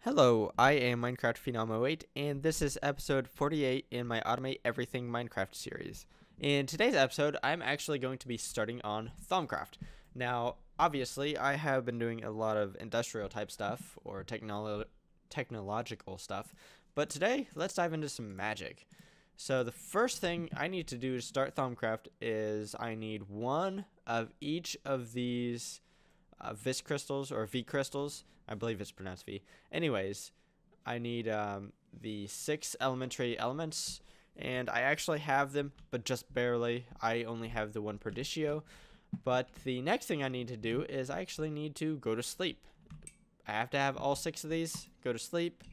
Hello, I am Minecraft Phenom 08, and this is episode 48 in my Automate Everything Minecraft series. In today's episode, I'm actually going to be starting on Thaumcraft. Now, obviously, I have been doing a lot of industrial type stuff, or technological stuff, but today, let's dive into some magic. So the first thing I need to do to start Thaumcraft is I need one of each of these Vis crystals, or V crystals. I believe it's pronounced V. Anyways, I need the 6 elementary elements, and I actually have them, but just barely. I only have the 1 Perdicio. But the next thing I need to do is I actually need to go to sleep. I have to have all 6 of these, go to sleep,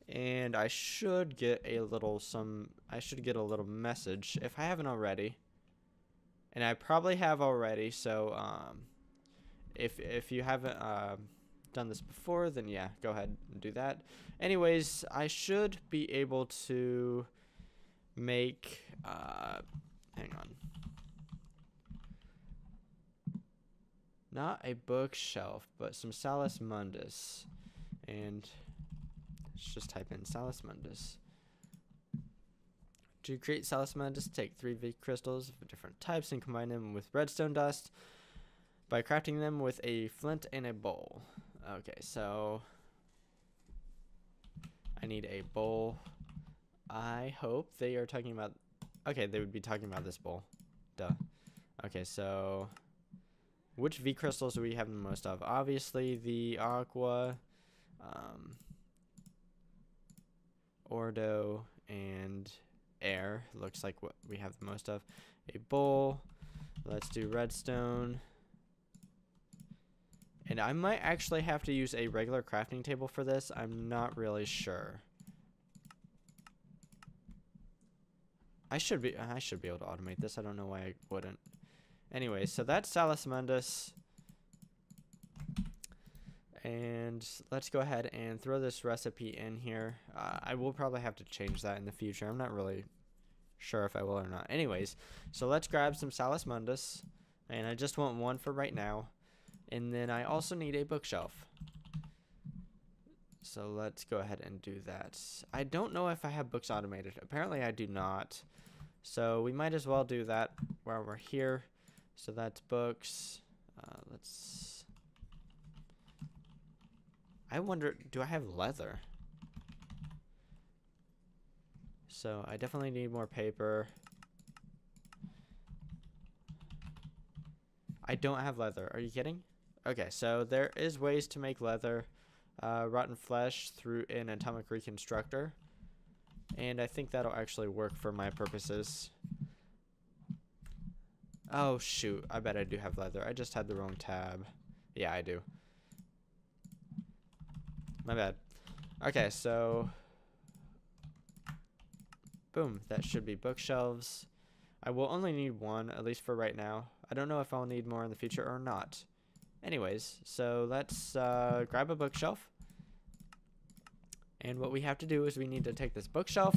and I should get a little message if I haven't already. And I probably have already, so if you haven't done this before, then yeah, go ahead and do that. Anyways, I should be able to make hang on, not a bookshelf, but some Salus Mundus. And let's just type in Salus Mundus. To create Salus Mundus, take 3 V crystals of different types and combine them with redstone dust by crafting them with a flint and a bowl. Okay, so I need a bowl. I hope they are talking about, okay, they would be talking about this bowl. Duh. Okay, so which V crystals do we have the most of? Obviously the aqua, ordo, and air looks like what we have the most of. A bowl. Let's do redstone. And I might actually have to use a regular crafting table for this. I'm not really sure. I should be able to automate this. I don't know why I wouldn't. Anyway, so that's Salus Mundus. And let's go ahead and throw this recipe in here. I will probably have to change that in the future. I'm not really sure if I will or not. Anyways, so let's grab some Salus Mundus. And I just want 1 for right now. And then I also need a bookshelf. So let's go ahead and do that. I don't know if I have books automated. Apparently I do not. So we might as well do that while we're here. So that's books. I wonder, do I have leather? So I definitely need more paper. I don't have leather. Are you kidding? Okay, so there is ways to make leather, rotten flesh through an atomic reconstructor, and I think that'll actually work for my purposes. Oh shoot, I bet I do have leather. I just had the wrong tab. Yeah, I do. My bad. Okay, so boom, that should be bookshelves. I will only need 1, at least for right now. I don't know if I'll need more in the future or not. Anyways, so let's grab a bookshelf. And what we have to do is we need to take this bookshelf,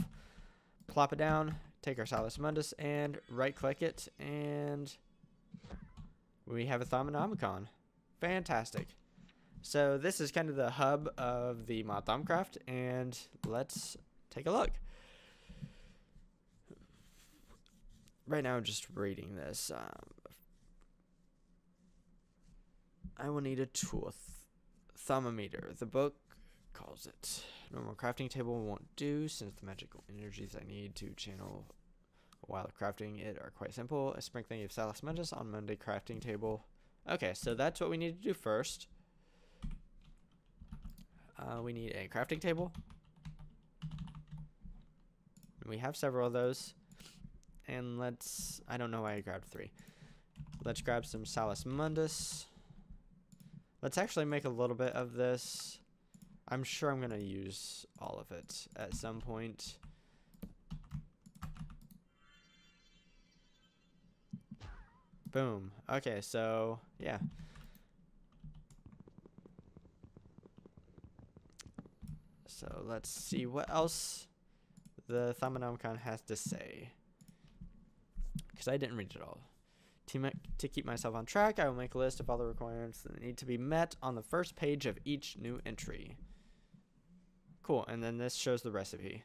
plop it down, take our Salus Mundus, and right-click it, and we have a Thaumanomicon. Fantastic. So this is kind of the hub of the mod Thaumcraft, and let's take a look. Right now I'm just reading this. I will need a tool, thermometer. The book calls it. Normal crafting table won't do, since the magical energies I need to channel while crafting it are quite simple. A sprinkling of Salus Mundus on Monday crafting table. Okay, so that's what we need to do first. We need a crafting table. We have several of those. And let's, I don't know why I grabbed 3. Let's grab some Salus Mundus. Let's actually make a little bit of this. I'm sure I'm going to use all of it at some point. Boom. Okay, so, yeah. So let's see what else the Thaumanomicon has to say, because I didn't read it all. To keep myself on track, I will make a list of all the requirements that need to be met on the first page of each new entry. Cool. And then this shows the recipe.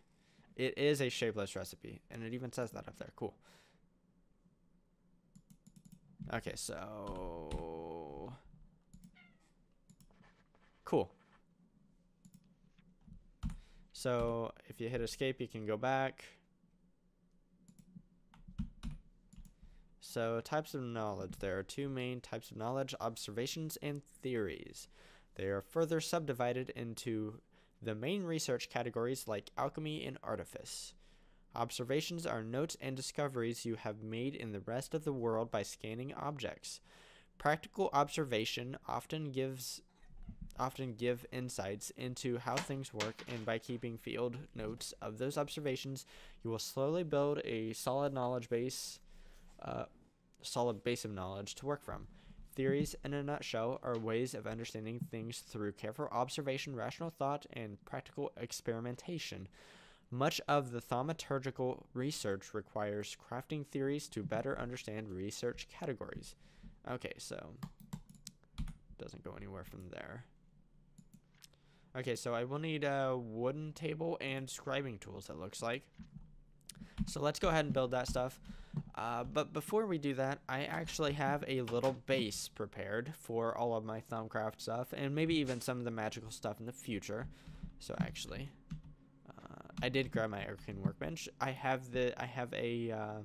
It is a shapeless recipe, and it even says that up there. Cool. Okay, so cool. So if you hit escape, you can go back. So types of knowledge. There are two main types of knowledge: observations and theories. They are further subdivided into the main research categories like alchemy and artifice. Observations are notes and discoveries you have made in the rest of the world by scanning objects. Practical observation often give insights into how things work, and by keeping field notes of those observations, you will slowly build a solid base of knowledge to work from. Theories, in a nutshell, are ways of understanding things through careful observation, rational thought, and practical experimentation. Much of the thaumaturgical research requires crafting theories to better understand research categories. Okay, so doesn't go anywhere from there. Okay, so I will need a wooden table and scribing tools, it looks like. So let's go ahead and build that stuff. But before we do that, I actually have a little base prepared for all of my Thaumcraft stuff, and maybe even some of the magical stuff in the future. So actually, I did grab my arcane workbench. I have a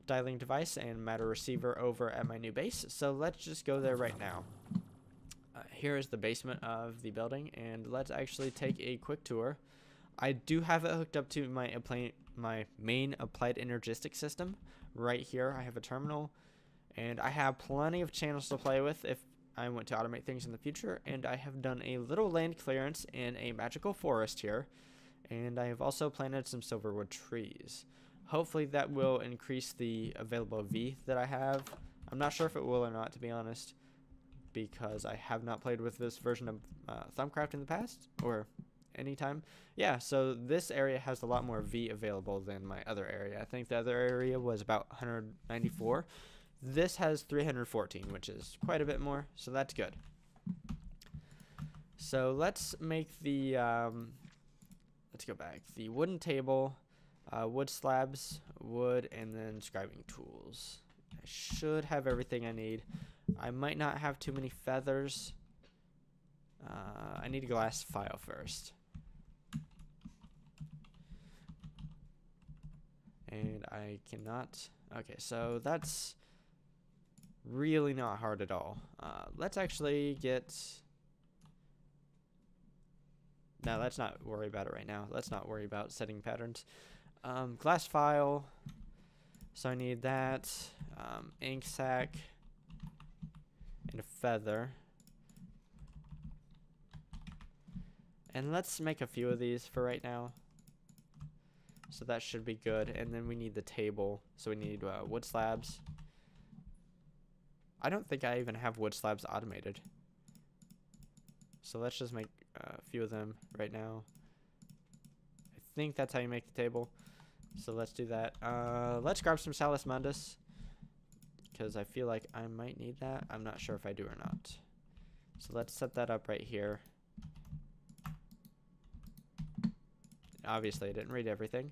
dialing device and matter receiver over at my new base. So let's just go there right now. Here is the basement of the building, and let's actually take a quick tour. I do have it hooked up to my main applied energistic system. Right here, I have a terminal, and I have plenty of channels to play with if I want to automate things in the future. And I have done a little land clearance in a magical forest here, and I have also planted some silverwood trees. Hopefully that will increase the available V that I have. I'm not sure if it will or not, to be honest, because I have not played with this version of Thaumcraft in the past, or anytime. Yeah, so this area has a lot more V available than my other area. I think the other area was about 194. This has 314, which is quite a bit more, so that's good. So let's make the, let's go back. The wooden table, wood slabs, wood, and then scribing tools. I should have everything I need. I might not have too many feathers. I need a glass file first. And I cannot. Okay, so that's really not hard at all. Let's actually get. No, let's not worry about it right now. Let's not worry about setting patterns. Glass file. So I need that. Ink sac. And a feather. And let's make a few of these for right now. So that should be good. And then we need the table. So we need wood slabs. I don't think I even have wood slabs automated. So let's just make a few of them right now. I think that's how you make the table. So let's do that. Let's grab some Salus Mundus, because I feel like I might need that. I'm not sure if I do or not. So let's set that up right here. Obviously, I didn't read everything.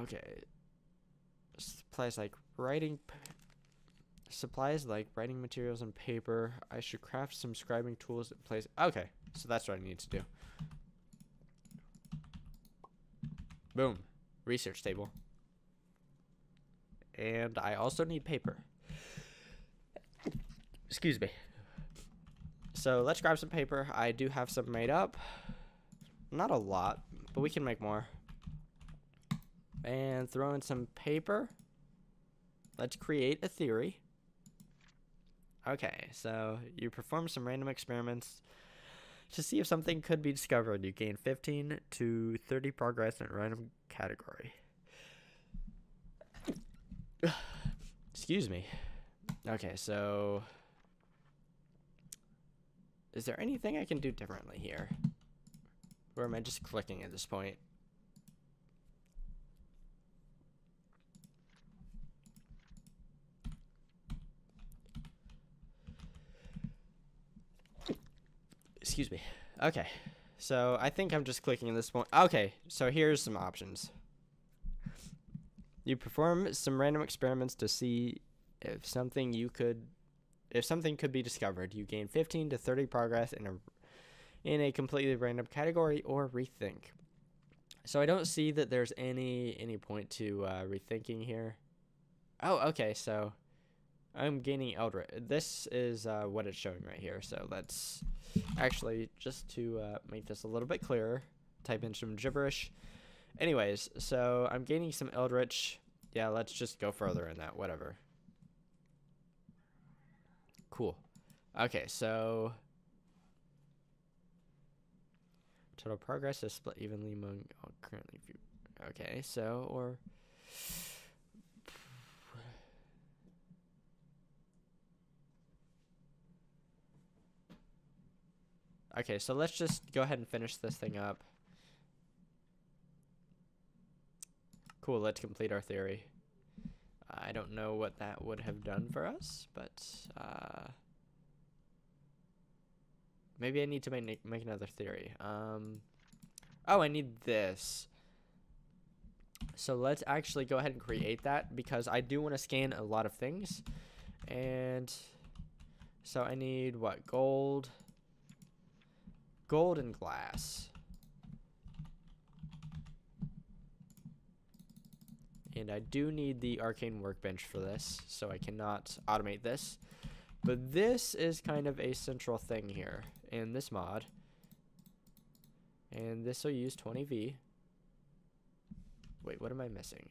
Okay. Supplies like writing materials and paper. I should craft some scribing tools in place. Okay, so that's what I need to do. Boom. Research table. And I also need paper. Excuse me. So let's grab some paper. I do have some made up. Not a lot, but we can make more. And throw in some paper. Let's create a theory. Okay, so you perform some random experiments to see if something could be discovered. You gain 15 to 30 progress in a random category. Excuse me. Okay, so is there anything I can do differently here? Or am I just clicking at this point? Excuse me. Okay, so I think I'm just clicking this one. Okay, so here's some options. You perform some random experiments to see if something could be discovered. You gain 15 to 30 progress in a completely random category or rethink. So I don't see that there's any point to rethinking here. Oh, okay, so I'm gaining Eldritch. This is what it's showing right here. So let's actually, just to make this a little bit clearer, type in some gibberish. Anyways, so I'm gaining some Eldritch. Yeah, let's just go further in that, whatever. Cool. Okay, so total progress is split evenly among all currently view. Okay, so, or okay, so let's just go ahead and finish this thing up. Cool, let's complete our theory. I don't know what that would have done for us, but maybe I need to make another theory. Oh, I need this. So let's actually go ahead and create that, because I do want to scan a lot of things. And so I need what? Gold and glass. And I do need the arcane workbench for this, so I cannot automate this. But this is kind of a central thing here in this mod. And this will use 20V. Wait, what am I missing?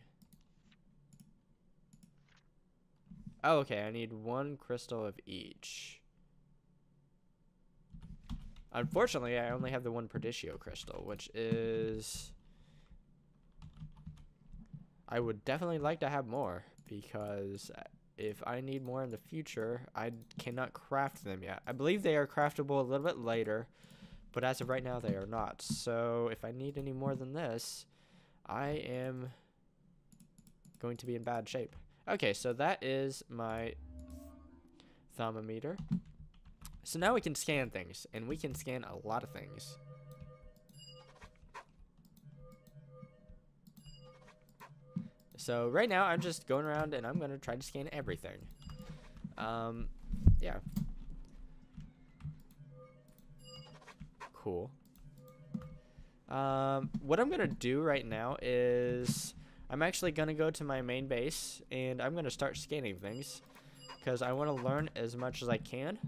Oh, okay, I need 1 crystal of each. Unfortunately, I only have the 1 Perditio crystal, which is... I would definitely like to have more, because if I need more in the future, I cannot craft them yet. I believe they are craftable a little bit later, but as of right now, they are not. So if I need any more than this, I am going to be in bad shape. Okay, so that is my thermometer. So now we can scan things, and we can scan a lot of things. So right now I'm just going around and I'm going to try to scan everything. Yeah. Cool. What I'm going to do right now is I'm actually going to go to my main base and I'm going to start scanning things, because I want to learn as much as I can.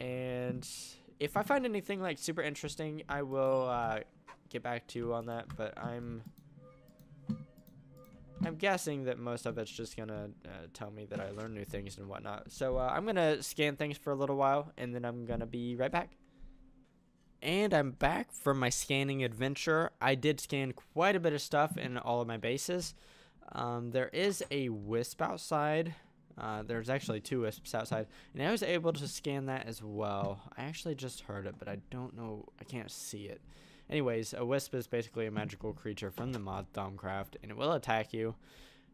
And if I find anything like super interesting, I will get back to you on that, but I'm guessing that most of it's just gonna tell me that I learn new things and whatnot. So I'm gonna scan things for a little while, and then I'm gonna be right back. And I'm back from my scanning adventure. I did scan quite a bit of stuff in all of my bases. There is a wisp outside. There's actually 2 wisps outside, and I was able to scan that as well. I actually just heard it, but I don't know. I can't see it. Anyways, a wisp is basically a magical creature from the mod Thaumcraft, and it will attack you.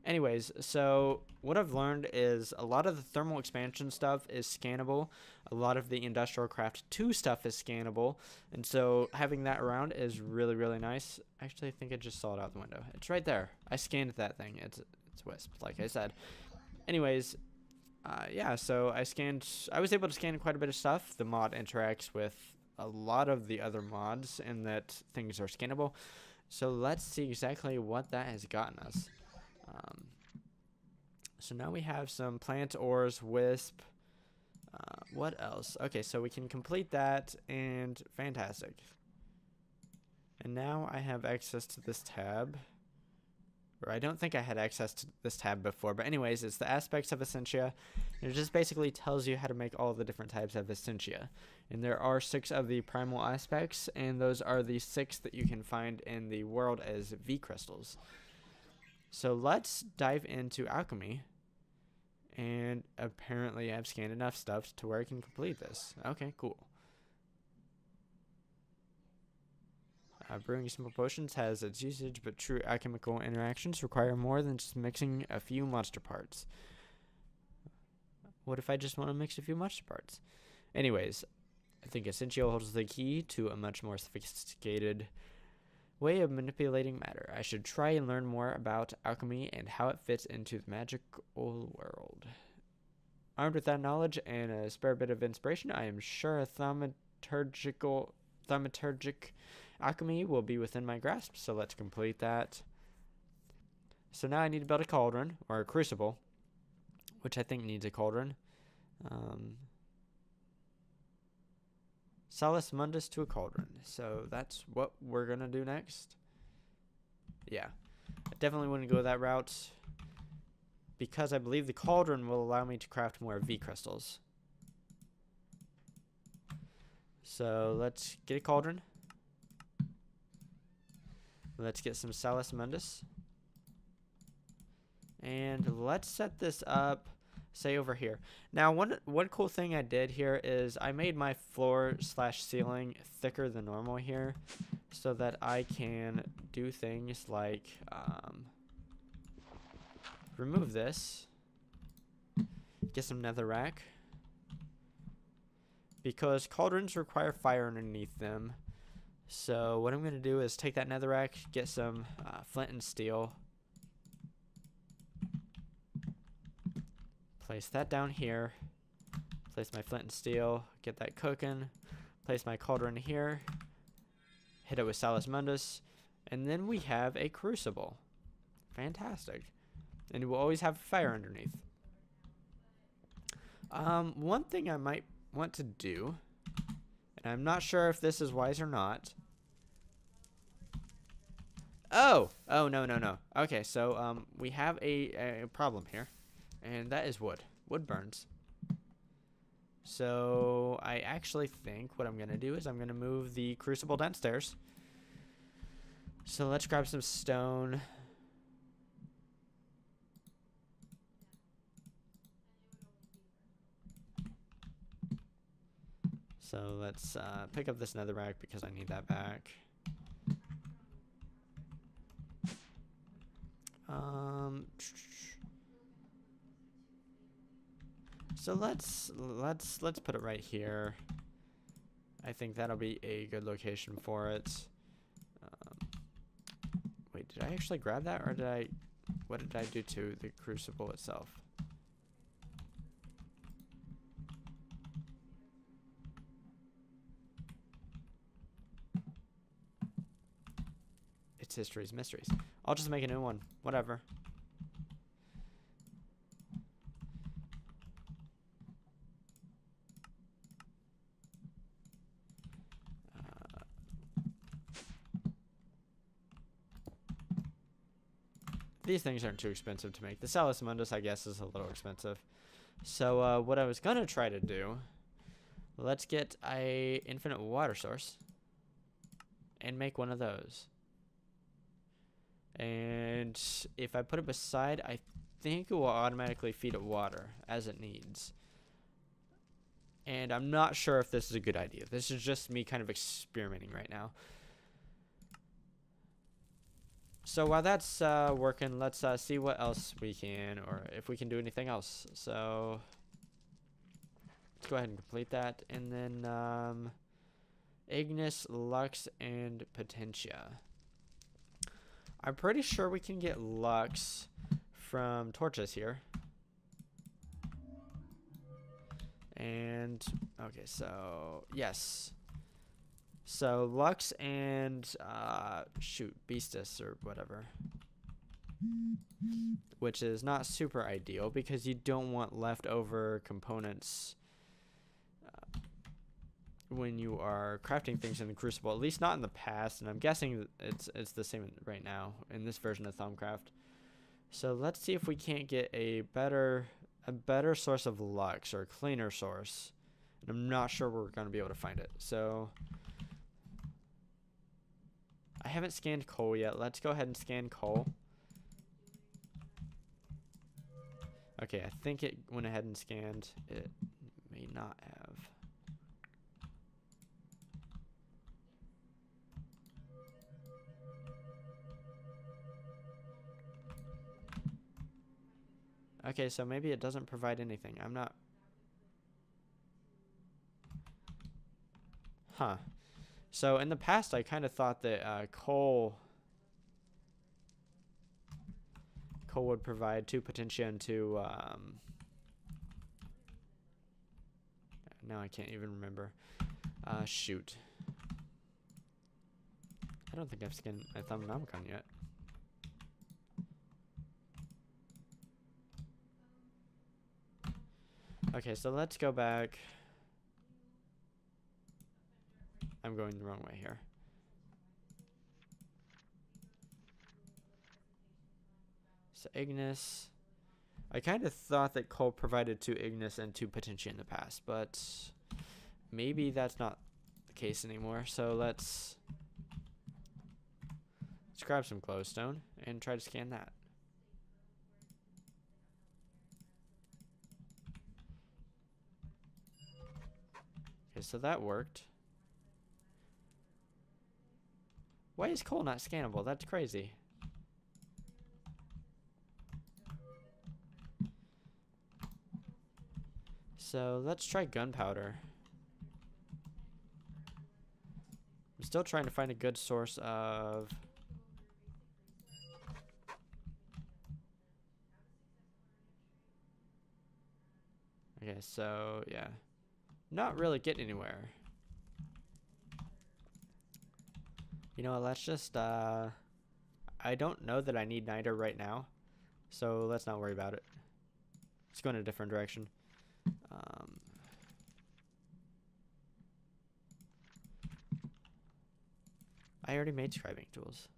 Anyways, so what I've learned is a lot of the thermal expansion stuff is scannable. A lot of the NuclearCraft 2 stuff is scannable, and so having that around is really, really nice. Actually, I think I just saw it out the window. It's right there. I scanned that thing. It's wisp, like I said. Anyways, yeah, so I was able to scan quite a bit of stuff. The mod interacts with a lot of the other mods in that things are scannable. So let's see exactly what that has gotten us. So now we have some plant ores, wisp. What else? Okay, so we can complete that, and fantastic. And now I have access to this tab. Or I don't think I had access to this tab before, but anyways, it's the aspects of Essentia. And it just basically tells you how to make all the different types of Essentia. And there are 6 of the primal aspects, and those are the 6 that you can find in the world as V crystals. So let's dive into alchemy. And apparently I've scanned enough stuff to where I can complete this. Okay, cool. Brewing simple potions has its usage, but true alchemical interactions require more than just mixing a few monster parts. What if I just want to mix a few monster parts? Anyways, I think Essentio holds the key to a much more sophisticated way of manipulating matter. I should try and learn more about alchemy and how it fits into the magical world. Armed with that knowledge and a spare bit of inspiration, I am sure a thaumaturgic alchemy will be within my grasp, so let's complete that. So now I need to build a cauldron, or a crucible, which I think needs a cauldron. Salus Mundus to a cauldron. So that's what we're going to do next. Yeah, I definitely wouldn't go that route, because I believe the cauldron will allow me to craft more V crystals. So let's get a cauldron. Let's get some Salus Mundus. And let's set this up, say, over here. Now, one cool thing I did here is I made my floor / ceiling thicker than normal here, so that I can do things like remove this, get some netherrack, because cauldrons require fire underneath them. So what I'm going to do is take that netherrack, get some flint and steel, place that down here, place my flint and steel, get that cooking, place my cauldron here, hit it with Salus Mundus, and then we have a crucible. Fantastic. And we'll always have fire underneath. One thing I might want to do, and I'm not sure if this is wise or not. Oh, no. Okay, so we have a problem here, and that is wood. Wood burns. So I actually think what I'm going to do is I'm going to move the crucible downstairs. So let's grab some stone. So let's pick up this netherrack because I need that back. So let's put it right here. I think that'll be a good location for it. Wait, did I actually grab that, or what did I do to the crucible itself? It's history's mysteries. I'll just make a new one. Whatever. These things aren't too expensive to make. The Salus Mundus, I guess, is a little expensive. So what I was going to try to do, let's get a infinite water source and make one of those. And if I put it beside, I think it will automatically feed it water as it needs. And I'm not sure if this is a good idea. This is just me kind of experimenting right now. So while that's working, let's see what else we can, or if we can do anything else. So let's go ahead and complete that. And then Ignis, Lux, and Potentia. I'm pretty sure we can get Lux from torches here. And, okay, so, yes. So, Lux and, Beastus or whatever. Which is not super ideal because you don't want leftover components when you are crafting things in the Crucible, at least not in the past, and I'm guessing it's the same right now in this version of Thaumcraft. So let's see if we can't get a better source of Lux, or a cleaner source. And I'm not sure we're going to be able to find it. So I haven't scanned coal yet. Let's go ahead and scan coal. Okay, I think it went ahead and scanned. It may not have. Okay, so maybe it doesn't provide anything. I'm not... Huh. So in the past, I kind of thought that coal would provide 2 potentia and 2. Now I can't even remember. Shoot. I don't think I've skinned my Thaumcraft yet. Okay, so let's go back. I'm going the wrong way here. So Ignis. I kind of thought that coal provided 2 Ignis and 2 potentia in the past, but maybe that's not the case anymore. So let's grab some glowstone and try to scan that. Okay, so that worked. Why is coal not scannable? That's crazy. So let's try gunpowder. I'm still trying to find a good source of... Okay, so yeah. Not really getting anywhere. You know what, let's just, I don't know that I need niter right now, so let's not worry about it. Let's go in a different direction. I already made scribing tools.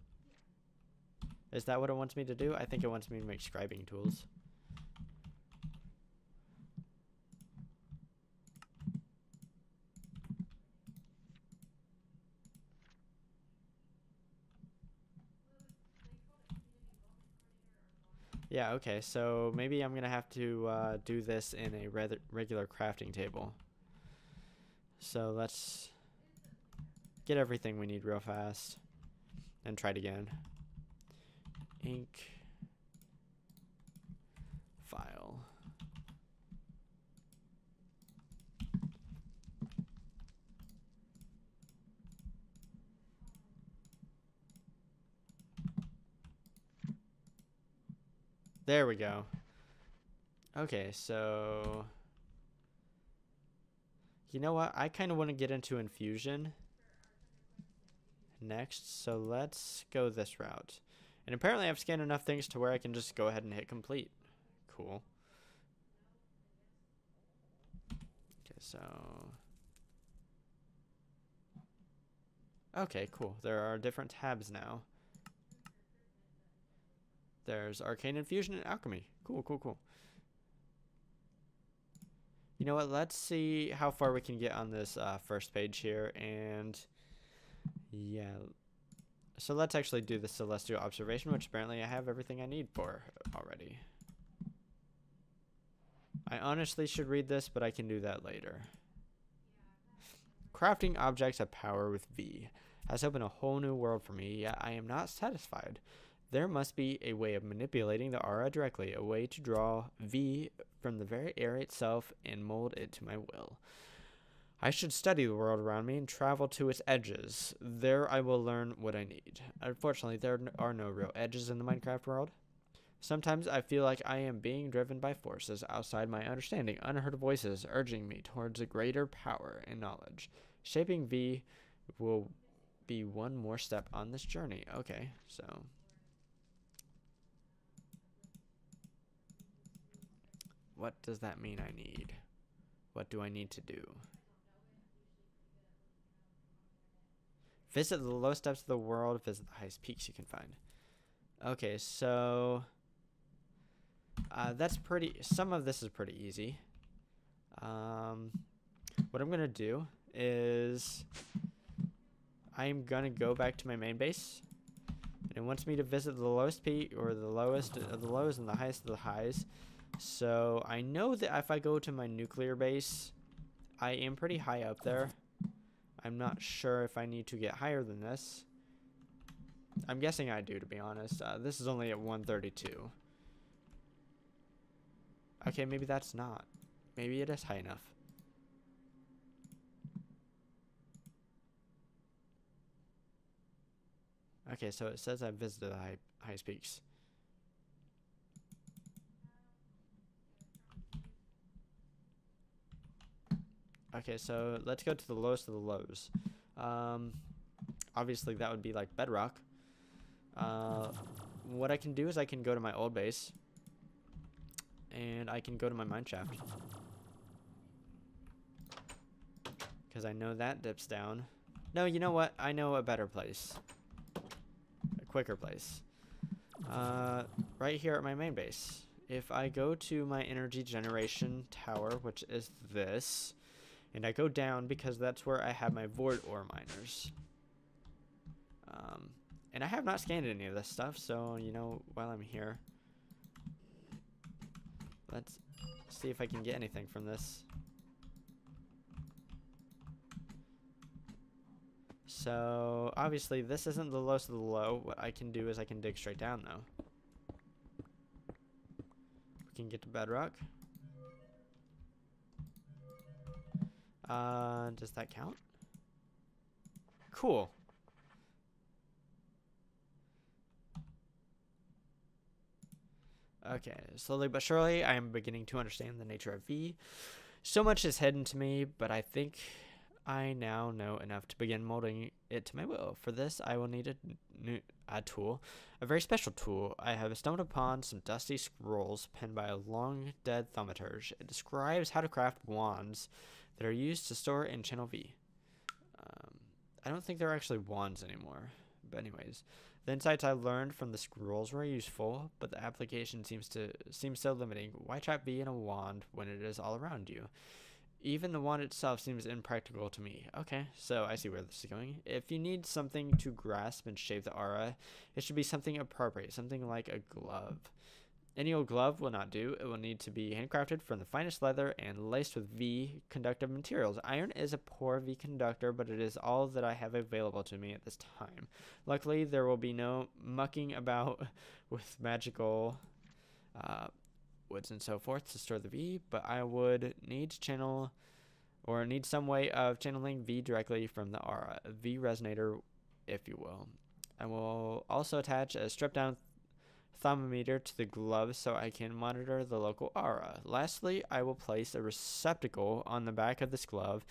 Is that what it wants me to do? I think it wants me to make scribing tools. Yeah, okay, so maybe I'm gonna have to do this in a regular crafting table. So let's get everything we need real fast and try it again. Ink. File. There we go. Okay, so you know what? I kind of want to get into infusion next, so let's go this route. And apparently I've scanned enough things to where I can just go ahead and hit complete. Cool. Okay, so okay, cool. There are different tabs now. There's Arcane Infusion and Alchemy. Cool, cool, cool. You know what? Let's see how far we can get on this first page here. And yeah. So let's actually do the Celestial Observation, which apparently I have everything I need for already. I honestly should read this, but I can do that later. Crafting objects of power with V has opened a whole new world for me, yet I am not satisfied. There must be a way of manipulating the aura directly, a way to draw V from the very air itself and mold it to my will. I should study the world around me and travel to its edges. There I will learn what I need. Unfortunately, there are no real edges in the Minecraft world. Sometimes I feel like I am being driven by forces outside my understanding, unheard voices urging me towards a greater power and knowledge. Shaping V will be one more step on this journey. Okay, so what does that mean I need? What do I need to do? Visit the lowest depths of the world. Visit the highest peaks you can find. Okay, so that's pretty. Some of this is pretty easy. What I'm gonna do is I'm gonna go back to my main base, and it wants me to visit the lowest peak, or the lowest of the lows and the highest of the highs. So I know that if I go to my nuclear base, I am pretty high up there. I'm not sure if I need to get higher than this. I'm guessing I do, to be honest. This is only at 132. Okay, maybe that's not. Maybe it is high enough. Okay, so it says I've visited the highest peaks. Okay, so let's go to the lowest of the lows. Obviously that would be like bedrock. What I can do is I can go to my old base, and I can go to my mine shaft, because I know that dips down. No, you know what? I know a better place. A quicker place. Right here at my main base. If I go to my energy generation tower, which is this, and I go down because that's where I have my void ore miners. And I have not scanned any of this stuff, so, you know, while I'm here, let's see if I can get anything from this. So, obviously, this isn't the lowest of the low. What I can do is I can dig straight down, though. We can get to bedrock. Does that count? Cool. Okay, slowly but surely, I am beginning to understand the nature of V. So much is hidden to me, but I think I now know enough to begin molding it to my will. For this, I will need a tool, a very special tool. I have stumbled upon some dusty scrolls penned by a long-dead thaumaturge. It describes how to craft wands that are used to store and channel V. I don't think they're actually wands anymore, but anyways. The insights I learned from the scrolls were useful, but the application seems so limiting. Why trap V in a wand when it is all around you? Even the wand itself seems impractical to me. Okay, so I see where this is going. If you need something to grasp and shape the aura, it should be something appropriate, something like a glove. Any old glove will not do. It will need to be handcrafted from the finest leather and laced with V conductive materials. Iron is a poor V conductor, but it is all that I have available to me at this time. Luckily, there will be no mucking about with magical woods and so forth to store the V, but I would need to channel, or need some way of channeling V directly from the aura, a V resonator, if you will. I will also attach a stripped down thermometer to the glove so I can monitor the local aura. Lastly, I will place a receptacle on the back of this glove.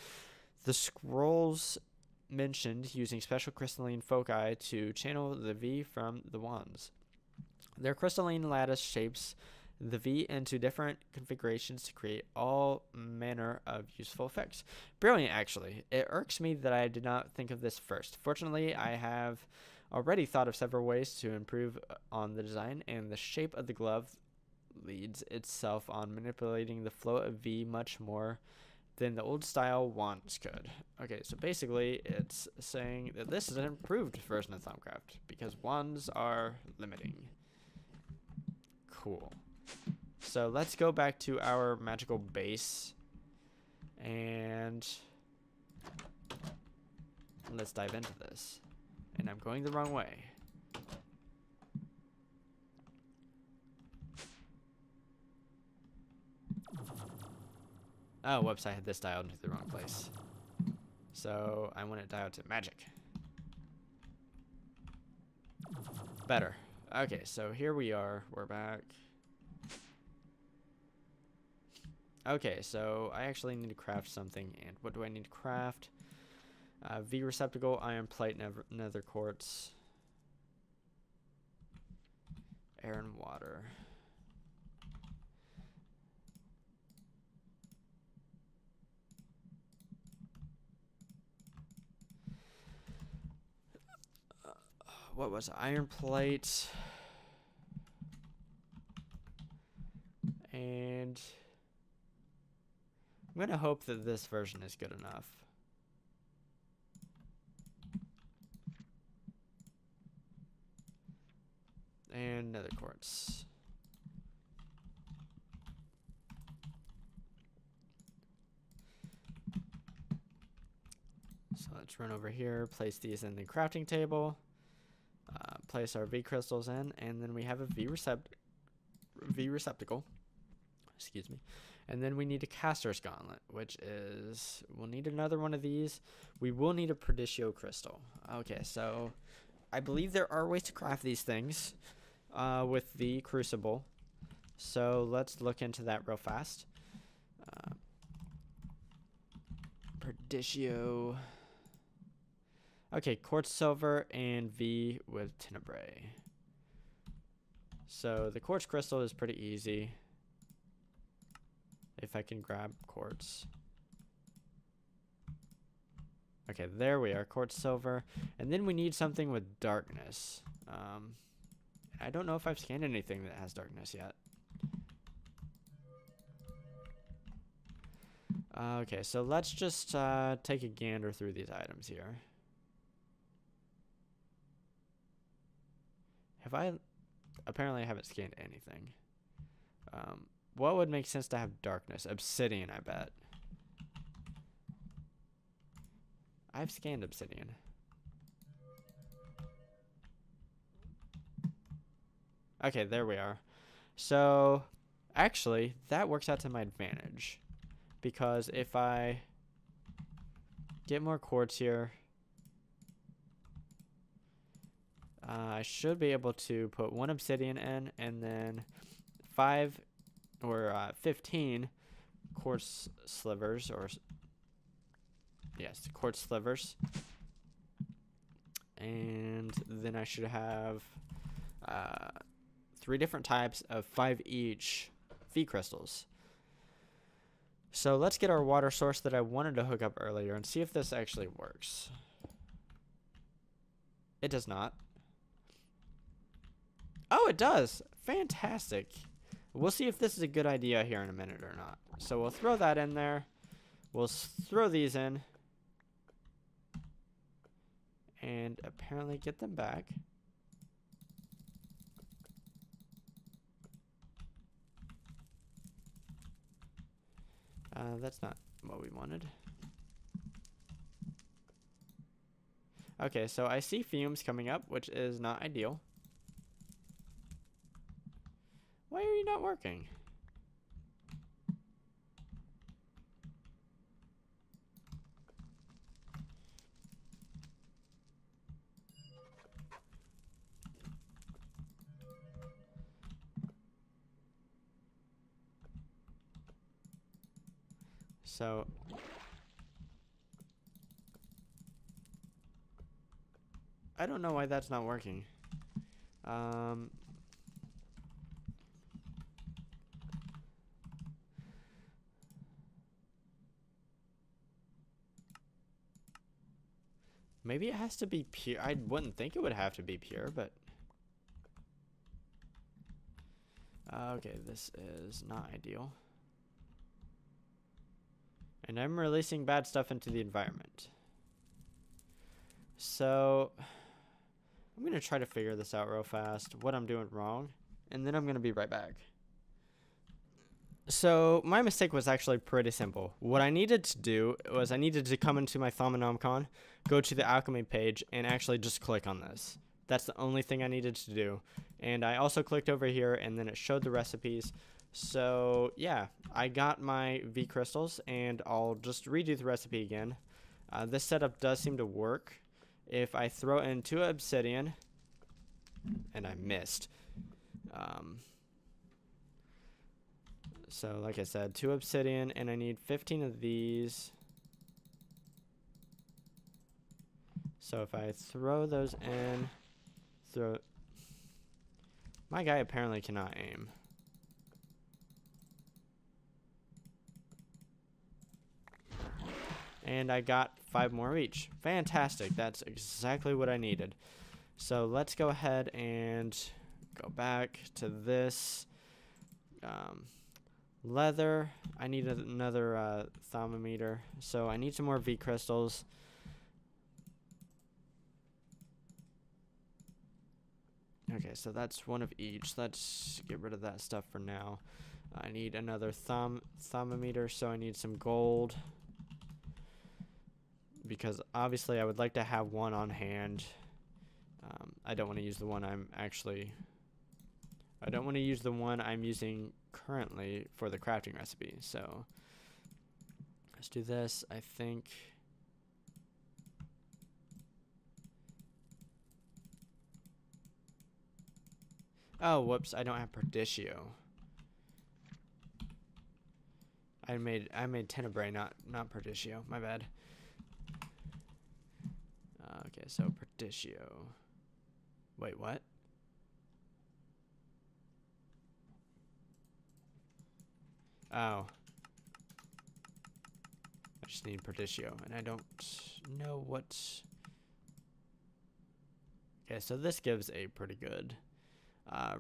The scrolls mentioned using special crystalline foci to channel the V from the wands. Their crystalline lattice shapes the V into different configurations to create all manner of useful effects. Brilliant, actually. It irks me that I did not think of this first. Fortunately, I have already thought of several ways to improve on the design, and the shape of the glove leads itself on manipulating the flow of V much more than the old style wands could. Okay, so basically it's saying that this is an improved version of Thaumcraft because wands are limiting. Cool. So let's go back to our magical base and let's dive into this. And I'm going the wrong way. Oh, whoops, I had this dialed into the wrong place. So I want it dialed to magic. Better. Okay, so here we are. We're back. Okay, so I actually need to craft something. And what do I need to craft? V receptacle, iron plate, nether quartz, air and water. What was it? Iron plate and I'm gonna hope that this version is good enough. And nether quartz. So let's run over here, place these in the crafting table, place our V crystals in, and then we have a V receptacle. Excuse me. And then we need a caster's gauntlet, which is, we'll need another one of these. We will need a Perditio crystal. Okay, so I believe there are ways to craft these things with the crucible. So let's look into that real fast. Perdicio. Okay, quartz silver and V with tenebrae. So the quartz crystal is pretty easy. If I can grab quartz. Okay, there we are, quartz silver. And then we need something with darkness. I don't know if I've scanned anything that has darkness yet. Okay, so let's just take a gander through these items here. Apparently I haven't scanned anything. What would make sense to have darkness? Obsidian, I bet. I've scanned obsidian. Okay, there we are. So, actually, that works out to my advantage. Because if I get more quartz here, I should be able to put 1 obsidian in, and then 15 quartz slivers, or yes, quartz slivers. And then I should have 3 different types of 5 each V crystals. So let's get our water source that I wanted to hook up earlier and see if this actually works. It does not. Oh, it does. Fantastic. We'll see if this is a good idea here in a minute or not. So we'll throw that in there. We'll throw these in. And apparently get them back. That's not what we wanted. Okay, so I see fumes coming up, which is not ideal. Why are you not working? So I don't know why that's not working. Maybe it has to be pure. I wouldn't think it would have to be pure, but okay, this is not ideal. And I'm releasing bad stuff into the environment. So I'm going to try to figure this out real fast, what I'm doing wrong, and then I'm going to be right back. So my mistake was actually pretty simple. What I needed to do was I needed to come into my Thaumcraft, go to the alchemy page, and actually just click on this. That's the only thing I needed to do. And I also clicked over here, and then it showed the recipes. So yeah, I got my V crystals, and I'll just redo the recipe again. This setup does seem to work. If I throw in 2 obsidian, and I missed. So like I said, 2 obsidian, and I need 15 of these. So if I throw those in, my guy apparently cannot aim. And I got 5 more each. Fantastic. That's exactly what I needed. So let's go ahead and go back to this. Leather. I need another thermometer. So I need some more V crystals. Okay, so that's 1 of each. Let's get rid of that stuff for now. I need another thermometer, so I need some gold. Because obviously I would like to have 1 on hand. I don't want to use the one I don't want to use the one I'm using currently for the crafting recipe. So let's do this. I think Oh, whoops, I don't have Perditio. I made Tenebrae, not Perditio. My bad. Okay, so Perditio. Wait, what? Oh. I just need Perditio, and I don't know what... Okay, so this gives a pretty good...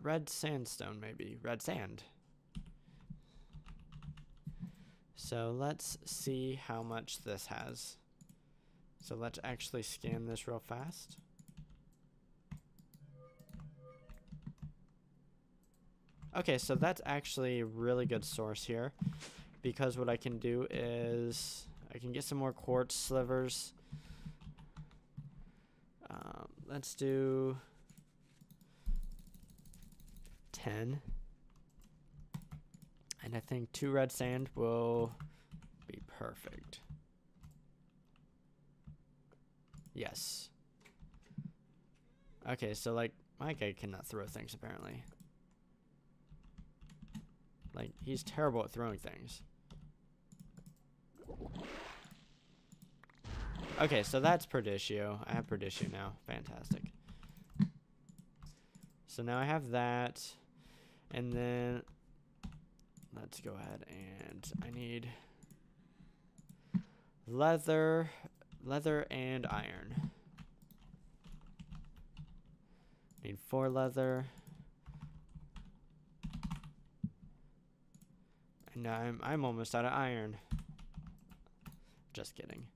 red sandstone, maybe. Red sand. So let's see how much this has. So let's actually scan this real fast. Okay, so that's actually a really good source here, because what I can do is I can get some more quartz slivers. Let's do 10. And I think 2 red sand will be perfect. Yes. Okay, so like my guy cannot throw things apparently. Like, he's terrible at throwing things. Okay, so that's Perditio. I have Perditio now. Fantastic. So now I have that. And then let's go ahead and I need leather and iron. Need 4 leather. And I'm almost out of iron. Just kidding.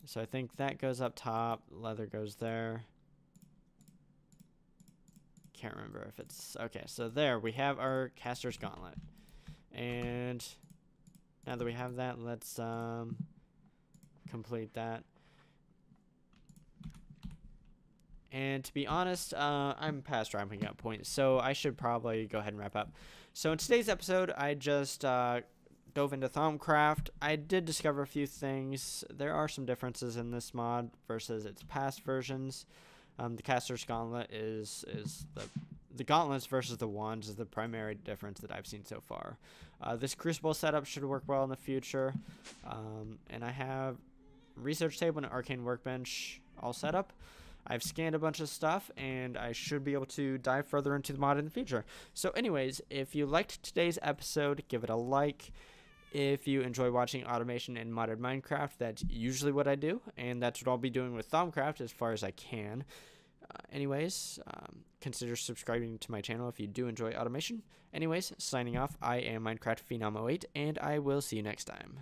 So I think that goes up top, leather goes there. Can't remember if it's okay. So there we have our caster's gauntlet. And now that we have that, let's complete that. And to be honest, I'm past wrapping up point, so I should probably go ahead and wrap up. So in today's episode, I just dove into Thaumcraft. I did discover a few things. There are some differences in this mod versus its past versions. The caster's gauntlet is the gauntlets versus the wands is the primary difference that I've seen so far. This crucible setup should work well in the future. And I have research table and arcane workbench all set up. I've scanned a bunch of stuff, and I should be able to dive further into the mod in the future. So anyways, if you liked today's episode, give it a like. If you enjoy watching automation in modded Minecraft, that's usually what I do, and that's what I'll be doing with Thaumcraft as far as I can. Anyways, consider subscribing to my channel if you do enjoy automation. Anyways, signing off, I am Minecraft Phenom 08, and I will see you next time.